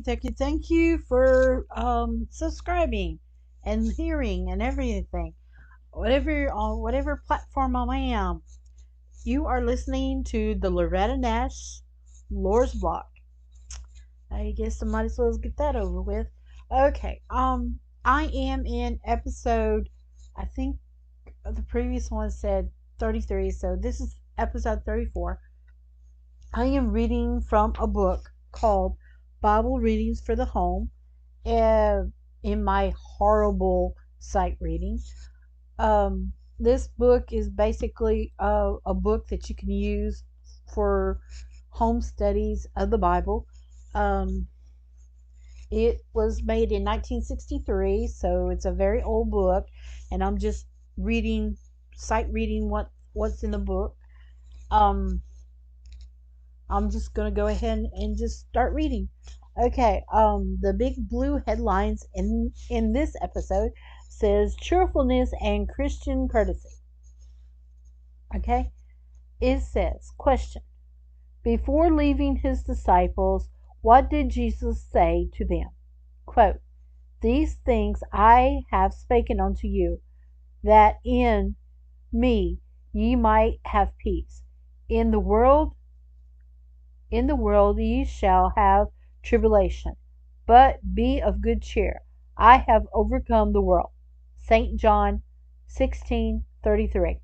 thank you for subscribing and hearing and everything. Whatever on whatever platform I am, you are listening to the Loretta Nash Lore's Block. I guess I might as well get that over with. Okay, I am in episode. I think the previous one said 33, so this is episode 34. I am reading from a book called Bible Readings for the Home, uh, in my horrible sight reading. This book is basically a book that you can use for home studies of the Bible. Um, it was made in 1963, so it's a very old book, and I'm just reading, sight reading what's in the book. Um, I'm just gonna go ahead and just start reading. Okay, the big blue headlines in this episode says cheerfulness and Christian courtesy. Okay, it says question: before leaving his disciples, what did Jesus say to them? Quote: these things I have spoken unto you, that in me ye might have peace. In the world ye shall have tribulation, but be of good cheer. I have overcome the world. St. John 16:33.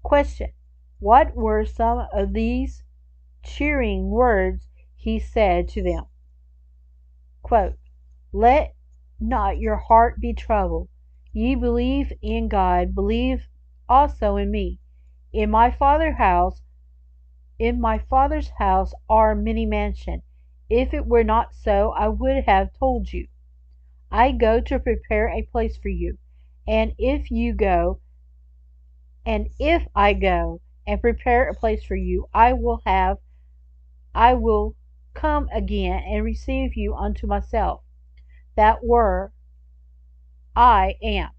Question: what were some of these cheering words he said to them? Quote: let not your heart be troubled. Ye believe in God, believe also in me. In my Father's house are many mansions. If it were not so, I would have told you. I go to prepare a place for you. And if I go and prepare a place for you, I will come again and receive you unto myself, that where I am,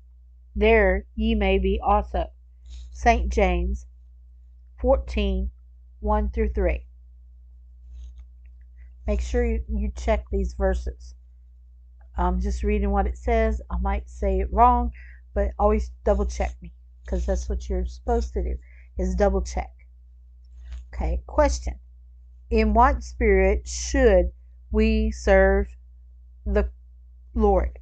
there ye may be also. St. James 14:1-3. Make sure you check these verses. I'm just reading what it says. I might say it wrong, but always double check me, because that's what you're supposed to do, is double check. Okay, question: in what spirit should we serve the Lord?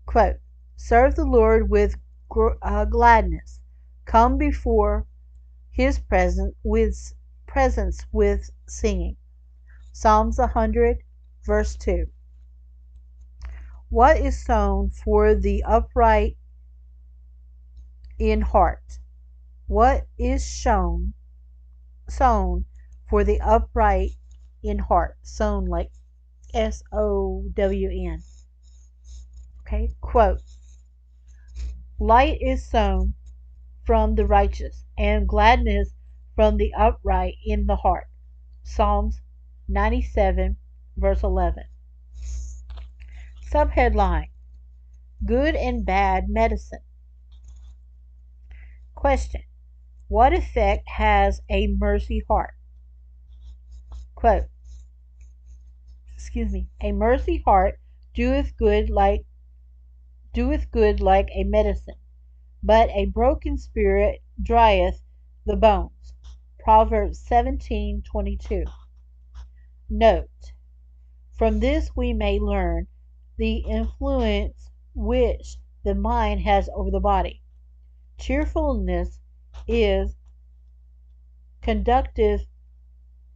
Quote: serve the Lord with gladness. Come before his presence with singing. Psalms 100, verse 2. What is sown for the upright in heart? What is sown for the upright in heart? Sown like SOWN. Okay, quote: light is sown from the righteous, and gladness from the upright in the heart. Psalms 97, verse 11. Subheadline: good and bad medicine. Question: what effect has a mercy heart? Quote: a mercy heart doeth good like a medicine, but a broken spirit drieth the bones. Proverbs 17:22. Note: from this we may learn the influence which the mind has over the body. Cheerfulness is conducive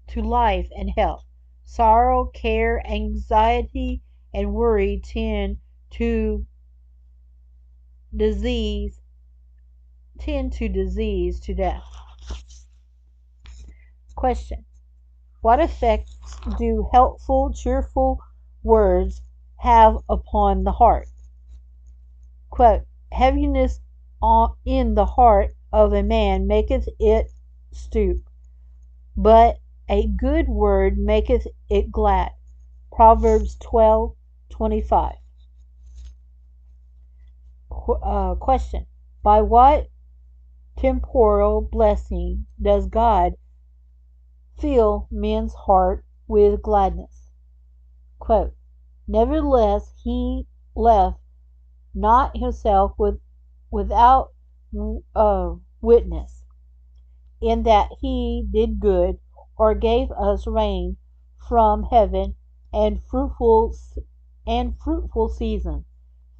to life and health. Sorrow, care, anxiety, and worry tend to disease to death. Question: what effects do helpful, cheerful words have upon the heart? Quote: heaviness in the heart of a man maketh it stoop, but a good word maketh it glad. Proverbs 12:25. Question: by what temporal blessing does God fill men's heart with gladness. Quote, nevertheless, he left not himself without witness, in that he did good, or gave us rain from heaven and fruitful season,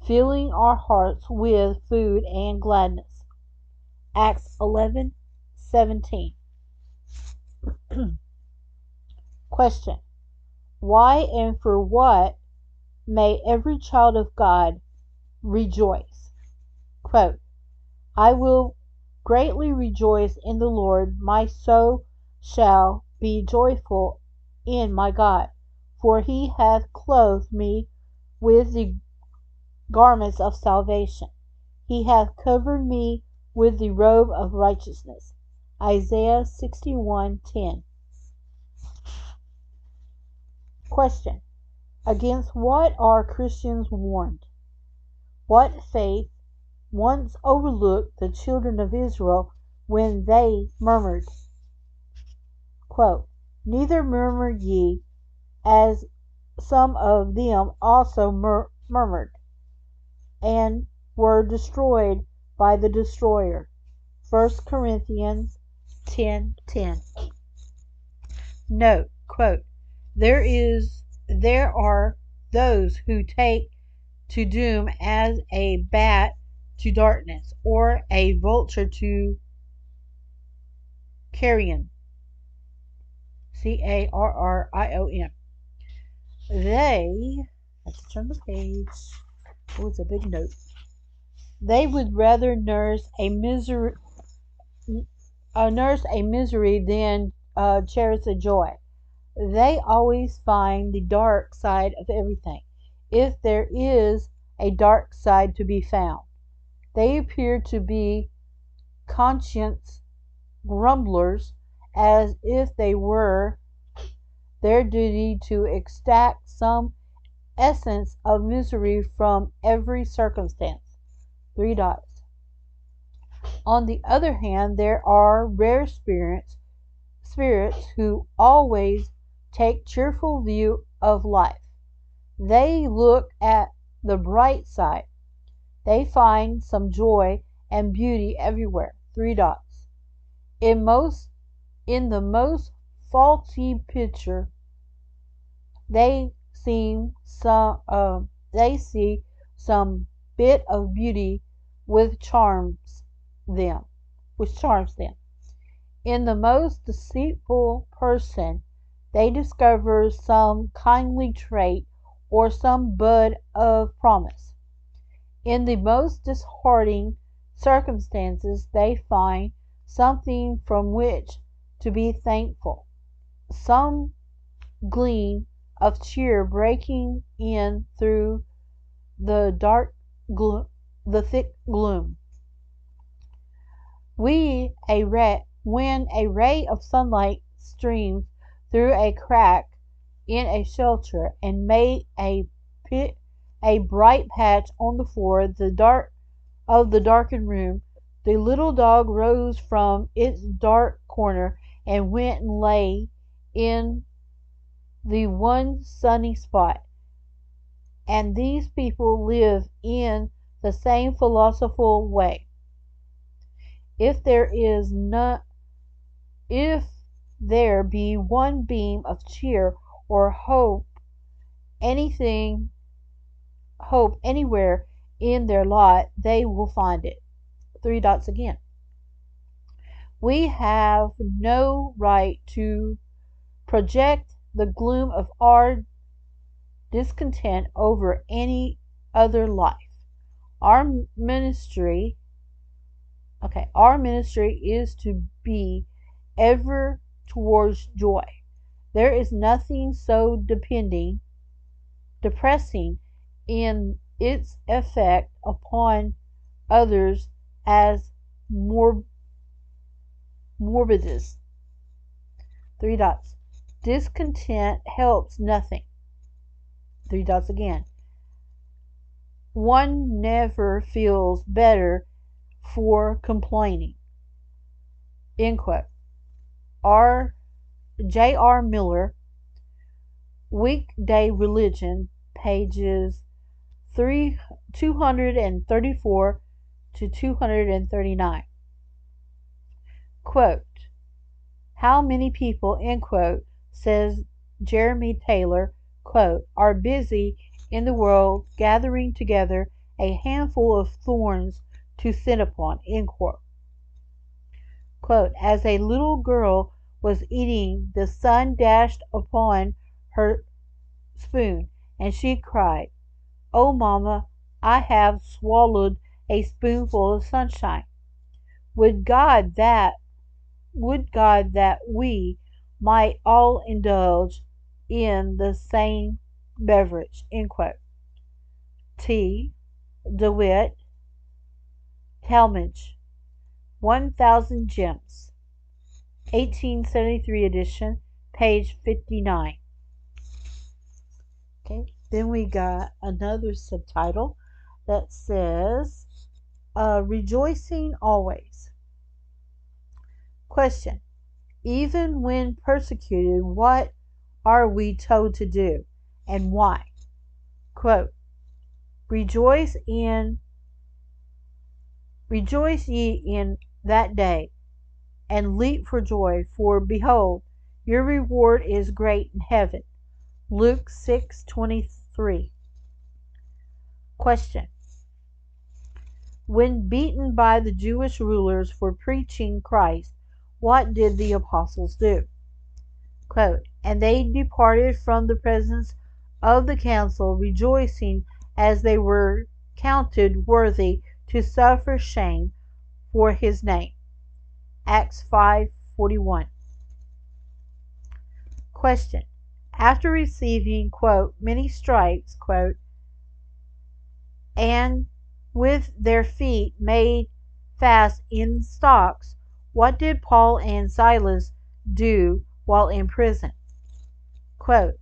filling our hearts with food and gladness. Acts 11:17. Question. Why and for what may every child of God rejoice? Quote, I will greatly rejoice in the Lord, my soul shall be joyful in my God, for he hath clothed me with the garments of salvation. He hath covered me with the robe of righteousness. Isaiah 61:10. Question. Against what are Christians warned? What faith once overlooked the children of Israel when they murmured? Quote, neither murmur ye, as some of them also murmured, and were destroyed by the destroyer. 1 Corinthians 10:10. Note, quote, there are those who take to doom as a bat to darkness, or a vulture to carrion. Carrion. They, I have to turn the page. Oh, it's a big note. They would rather nurse a misery than cherish a joy. They always find the dark side of everything, if there is a dark side to be found. They appear to be conscience grumblers, as if they were their duty to extract some essence of misery from every circumstance. 3 dots. On the other hand, there are rare spirits who always take cheerful view of life. They look at the bright side. They find some joy and beauty everywhere. 3 dots. In the most faulty picture, they see some bit of beauty which charms them. In the most deceitful person, they discover some kindly trait or some bud of promise. In the most disheartening circumstances, they find something from which to be thankful, some gleam of cheer breaking in through the thick gloom. When a ray of sunlight streams through a crack in a shelter and made a bright patch on the floor of the darkened room, the little dog rose from its dark corner and went and lay in the one sunny spot. And these people live in the same philosophical way. If there be one beam of cheer or hope anywhere in their lot, they will find it. 3 dots again. We have no right to project the gloom of our discontent over any other life. Our ministry is to be ever towards joy. There is nothing so depressing in its effect upon others as morbidness. 3 dots. Discontent helps nothing. 3 dots again. One never feels better for complaining. End quote. J.R. Miller, Weekday Religion, pages 234 to 239. Quote, how many people, end quote, says Jeremy Taylor, quote, are busy in the world gathering together a handful of thorns to sit upon, end quote. Quote, as a little girl was eating, the sun dashed upon her spoon, and she cried, oh, Mamma, I have swallowed a spoonful of sunshine. Would God that we might all indulge in the same beverage. End quote. T. DeWitt, Talmage, 1000 Gems, 1873 edition, page 59. Okay, then we got another subtitle that says, Rejoicing Always. Question. Even when persecuted, what are we told to do and why? Quote, Rejoice ye in that day, and leap for joy, for behold, your reward is great in heaven. Luke 6:23. Question. When beaten by the Jewish rulers for preaching Christ, what did the apostles do? Quote, and they departed from the presence of the council, rejoicing as they were counted worthy to suffer shame for his name. Acts 5:41. Question. After receiving, quote, many stripes, quote, and with their feet made fast in stocks, what did Paul and Silas do while in prison? Quote,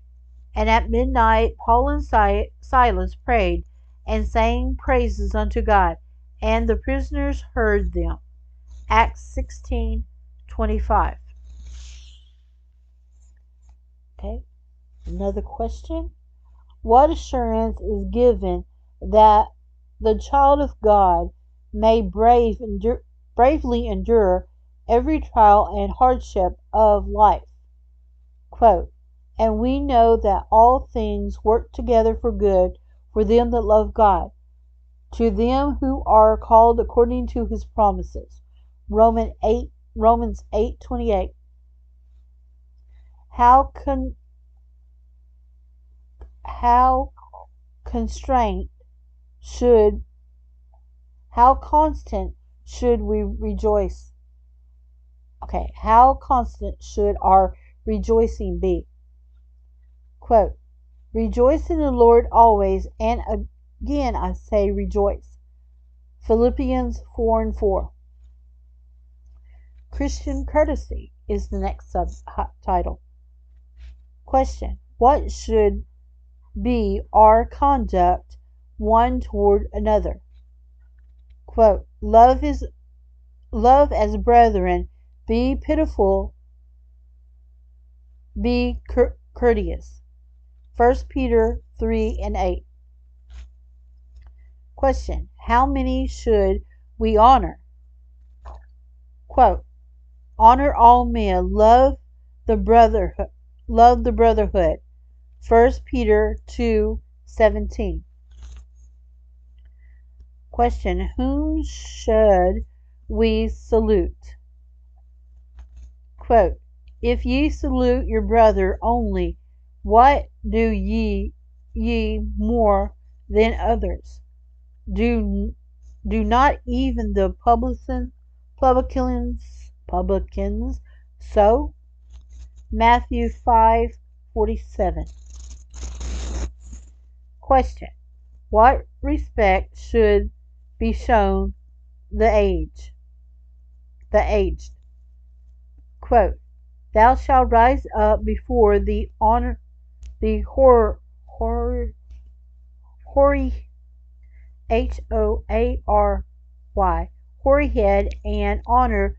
and at midnight Paul and Silas prayed and sang praises unto God, and the prisoners heard them. Acts 16:25. Okay, another question. What assurance is given that the child of God may bravely endure every trial and hardship of life? Quote, and we know that all things work together for good for them that love God, to them who are called according to his promises. Romans 8:28. How constant should we rejoice? Okay, how constant should our rejoicing be? Quote, rejoice in the Lord always, and again I say rejoice. Philippians 4:4. Christian courtesy is the next subtitle. Question. What should be our conduct one toward another? Quote, love as brethren, be pitiful, be courteous. 1 Peter 3:8. Question. How many should we honor? Quote, honor all men, love the brotherhood. 1 Peter 2:17. Question. Whom should we salute? Quote, if ye salute your brother only, what do ye more than others? Do not even the publicans so? Matthew 5:47. Question. What respect should be shown the aged? Quote, thou shalt rise up before the hoary hoary head, and honor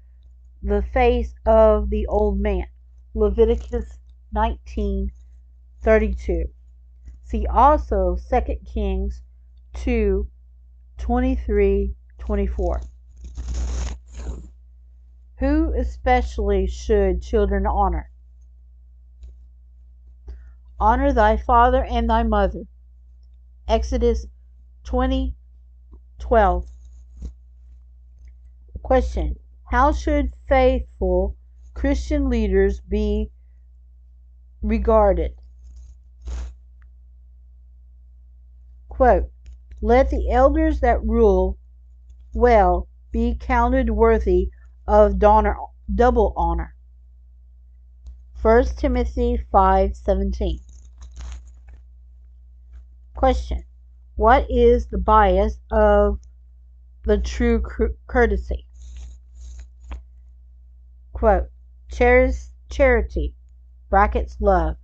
the face of the old man. Leviticus 19:20. 32. See also 2 Kings 2, 23, 24. Who especially should children honor? Honor thy father and thy mother. Exodus 20:12. Question. How should faithful Christian leaders be regarded? Quote, let the elders that rule well be counted worthy of double honor. 1 Timothy 5:17. Question. What is the bias of the true courtesy? Quote, charity, brackets love,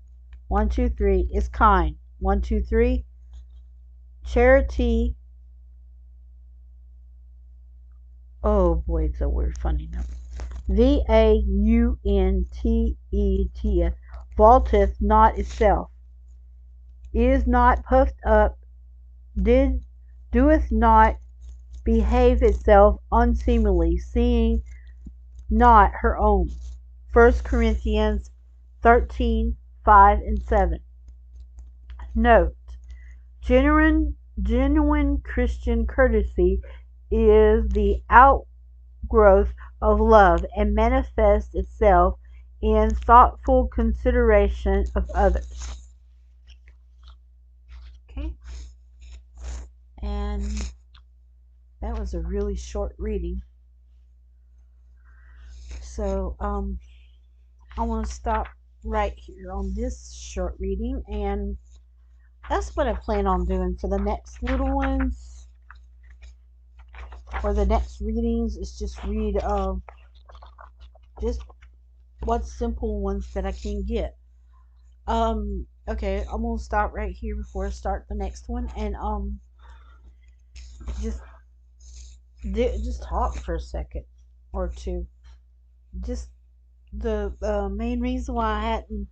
1, 2, 3, is kind, 1, 2, 3, charity, oh boy, it's a weird funny number, VAUNTETF, vaulteth not itself, is not puffed up, doeth not behave itself unseemly, seeing not her own. 1 Corinthians 13:5 and 7. Note, genuine Christian courtesy is the outgrowth of love and manifests itself in thoughtful consideration of others. Okay, and that was a really short reading. So, I want to stop right here on this short reading, and that's what I plan on doing for the next little ones, or the next readings, is just read just what simple ones that I can get. Okay, I'm gonna stop right here before I start the next one, and just talk for a second or two. Just the main reason why I hadn't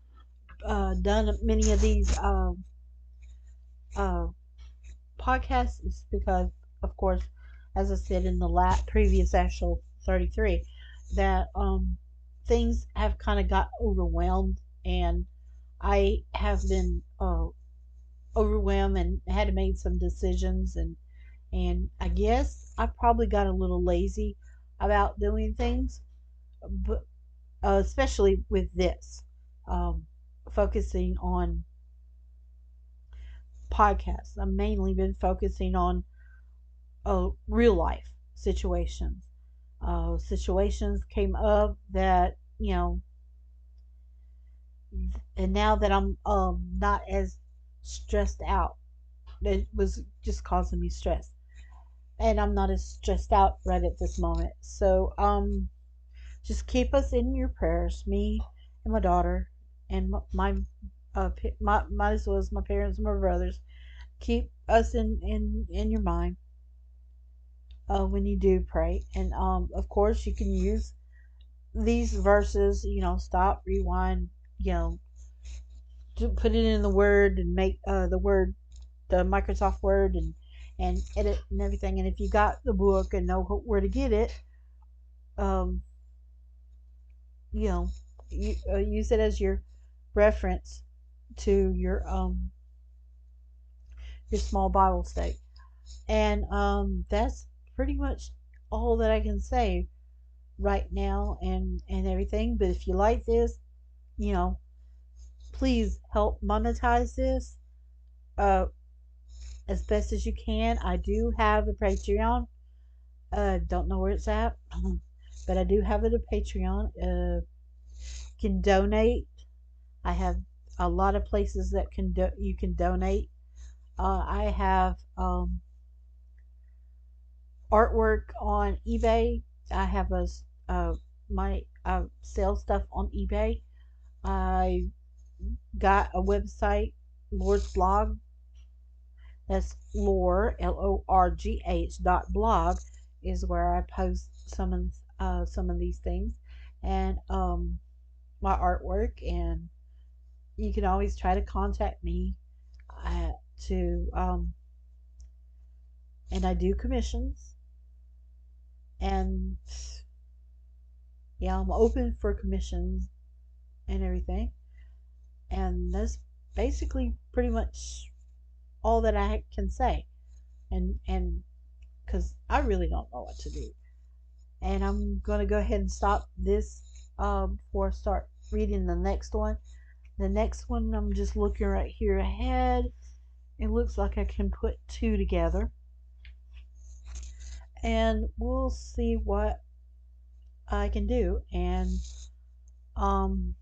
done many of these podcasts is because, of course, as I said in the previous actual 33, that things have kind of got overwhelmed, and I have been overwhelmed and had to make some decisions, and I guess I probably got a little lazy about doing things, but especially with this, focusing on podcasts. I've mainly been focusing on real life situations. Situations came up that, and now that I'm not as stressed out, it was just causing me stress, and I'm not as stressed out right at this moment. So just keep us in your prayers, me and my daughter, and my as well as my parents and my brothers. Keep us in your mind when you do pray, and of course you can use these verses. Stop, rewind. To put it in the Word and make the Microsoft Word, and edit and everything. And if you got the book and know where to get it, um, use it as your reference to your small Bible study. And that's pretty much all that I can say right now, and everything. But if you like this, please help monetize this as best as you can. I do have a Patreon. Don't know where it's at, but I do have it a Patreon. You can donate. I have a lot of places that you can donate. I have artwork on eBay. I have my sell stuff on eBay. I got a website, Lord's Blog. That's Lore, LORGH .blog, is where I post some of these things, and my artwork, and you can always try to contact me to and I do commissions, and yeah, I'm open for commissions and everything. And that's basically pretty much all that I can say. And because I really don't know what to do. And I'm gonna go ahead and stop this before I start reading the next one. The next one, I'm just looking right here ahead. It looks like I can put two together, and we'll see what I can do. And um,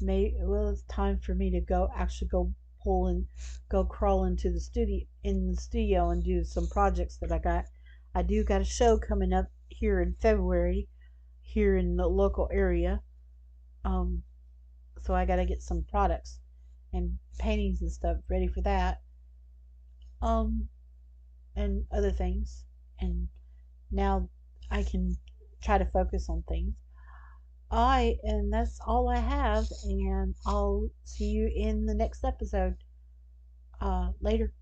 well, it's time for me to go pull and go crawl into the studio and do some projects that I got. I do got a show coming up here in February here in the local area. Um, so I got to get some products and paintings and stuff ready for that. Um, and other things. And now I can try to focus on things. And that's all I have, and I'll see you in the next episode. Later.